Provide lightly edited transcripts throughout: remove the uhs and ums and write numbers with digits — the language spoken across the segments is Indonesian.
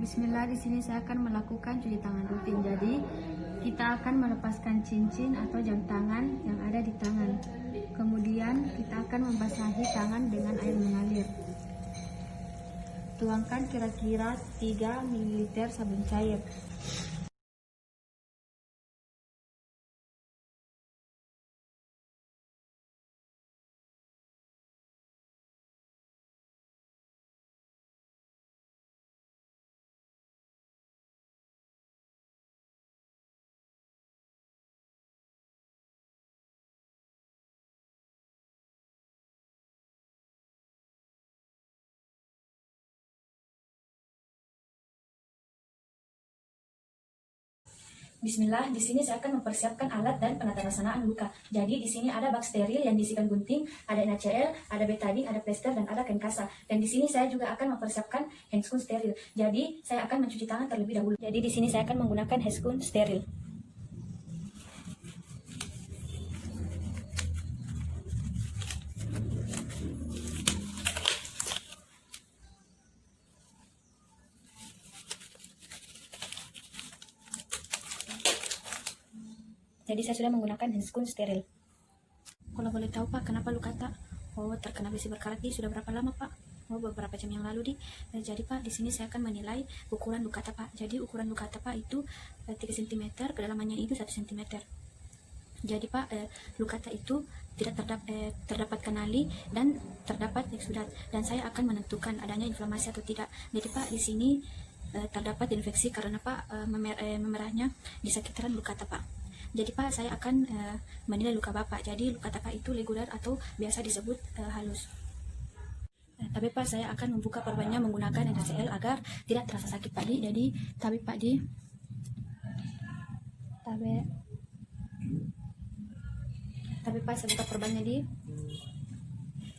Bismillah, di sini saya akan melakukan cuci tangan rutin. Jadi, kita akan melepaskan cincin atau jam tangan yang ada di tangan. Kemudian, kita akan membasahi tangan dengan air mengalir. Tuangkan kira-kira 3 ml sabun cair. Bismillah, di sini saya akan mempersiapkan alat dan penata laksanaan luka. Jadi di sini ada bak steril yang diisikan gunting, ada NaCl, ada betadine, ada plester, dan ada kain kasa. Dan di sini saya juga akan mempersiapkan handscoon steril. Jadi saya akan mencuci tangan terlebih dahulu. Jadi di sini saya akan menggunakan handscoon steril. Jadi saya sudah menggunakan handscoon steril. Kalau boleh tahu Pak, kenapa luka tak? Oh, terkena besi berkarat di sudah berapa lama Pak? Oh, beberapa jam yang lalu di. Jadi Pak, di sini saya akan menilai ukuran luka tak Pak. Jadi ukuran luka tak Pak itu 3 cm, kedalamannya itu 1 cm. Jadi Pak, luka tak itu tidak terdapat kanali dan terdapat eksudat, dan saya akan menentukan adanya inflamasi atau tidak. Jadi Pak, di sini terdapat infeksi karena Pak memerahnya di sekitaran luka tak Pak. Jadi Pak, saya akan menilai luka Bapak. Jadi luka Pak itu reguler atau biasa disebut halus. Tapi Pak, saya akan membuka perbannya menggunakan NaCl agar tidak terasa sakit Pak di. Jadi tapi Pak di tapi Pak, saya buka perbannya di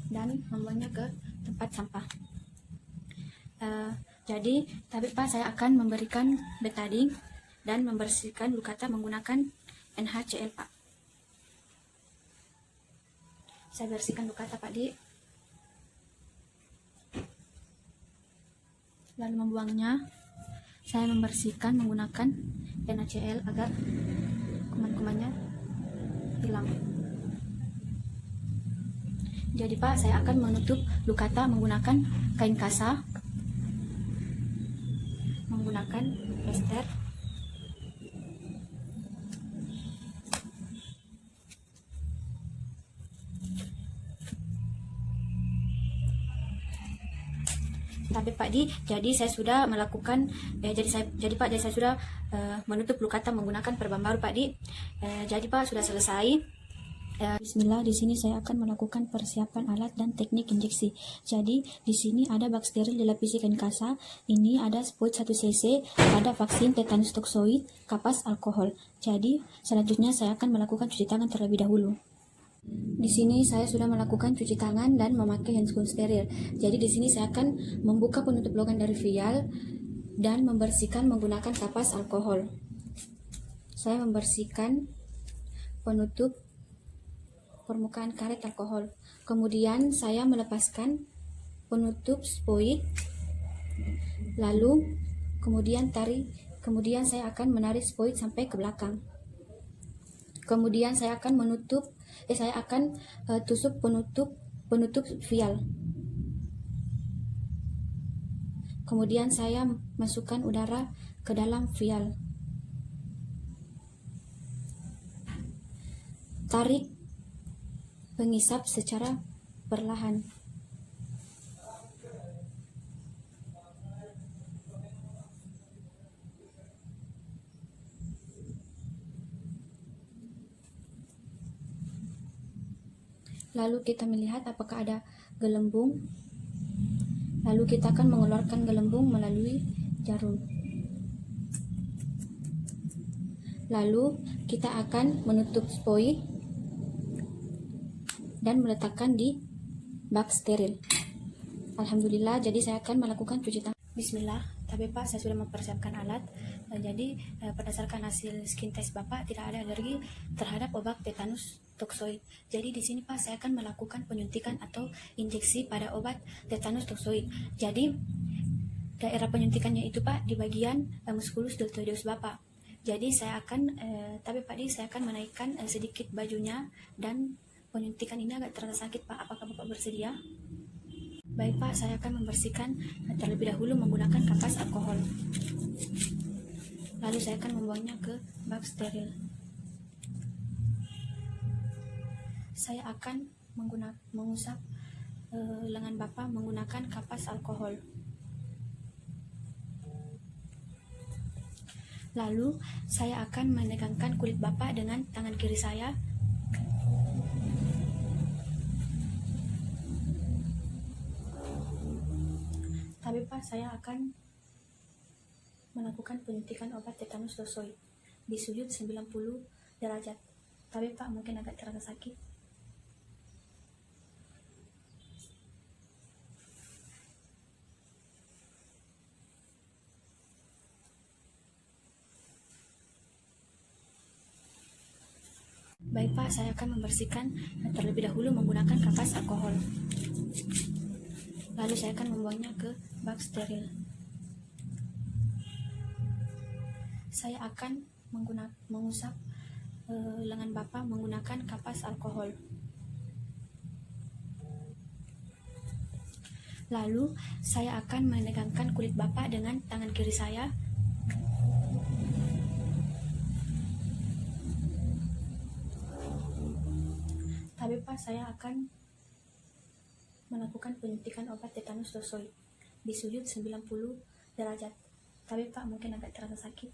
dan membuangnya ke tempat sampah. Jadi tapi Pak, saya akan memberikan betadine dan membersihkan luka menggunakan NaCl Pak. Saya bersihkan luka Pak di, lalu membuangnya. Saya membersihkan menggunakan NaCl agar kuman-kumannya hilang. Jadi Pak, saya akan menutup luka menggunakan kain kasa, menggunakan plester, tapi Pak di, jadi saya sudah melakukan jadi Pak, saya sudah menutup luka menggunakan perban baru Pak di. Jadi Pak, sudah selesai. Bismillah, di sini saya akan melakukan persiapan alat dan teknik injeksi. Jadi di sini ada bak steril dilapisi kain kasa. Ini ada spoit 1 cc, ada vaksin tetanus toksoid, kapas alkohol. Jadi selanjutnya saya akan melakukan cuci tangan terlebih dahulu. Di sini saya sudah melakukan cuci tangan dan memakai handscoon steril. Jadi di sini saya akan membuka penutup logam dari vial dan membersihkan menggunakan kapas alkohol. Saya membersihkan penutup permukaan karet alkohol. Kemudian saya melepaskan penutup spoit. Lalu kemudian saya akan menarik spoit sampai ke belakang. Kemudian saya akan tusuk penutup vial. Kemudian saya masukkan udara ke dalam vial. Tarik pengisap secara perlahan. Lalu kita melihat apakah ada gelembung. Lalu kita akan mengeluarkan gelembung melalui jarum. Lalu kita akan menutup spoit dan meletakkan di bak steril. Alhamdulillah, jadi saya akan melakukan cuci tangan. Bismillah, tapi Pak, saya sudah mempersiapkan alat. Jadi berdasarkan hasil skin test Bapak tidak ada alergi terhadap obat tetanus toksoid. Jadi di sini Pak, saya akan melakukan penyuntikan atau injeksi pada obat tetanus toksoid. Jadi daerah penyuntikannya itu Pak di bagian musculus deltoideus Bapak. Jadi saya akan tapi Pak saya akan menaikkan sedikit bajunya, dan penyuntikan ini agak terasa sakit Pak. Apakah Bapak bersedia? Baik Pak, saya akan membersihkan terlebih dahulu menggunakan kapas alkohol. Lalu saya akan membuangnya ke bak steril. Saya akan mengusap lengan Bapak menggunakan kapas alkohol. Lalu saya akan menegangkan kulit Bapak dengan tangan kiri saya. Tapi Pak, saya akan melakukan penyuntikan obat tetanus tosoid di sudut 90 derajat. Tapi Pak, mungkin agak terasa sakit. Baik Pak, saya akan membersihkan terlebih dahulu menggunakan kapas alkohol. Lalu saya akan membuangnya ke bak steril. Saya akan mengusap lengan Bapak menggunakan kapas alkohol. Lalu saya akan menegangkan kulit Bapak dengan tangan kiri saya. Tapi Pak, saya akan melakukan penyuntikan obat tetanus tosoid di sudut 90 derajat. Tapi Pak, mungkin agak terasa sakit.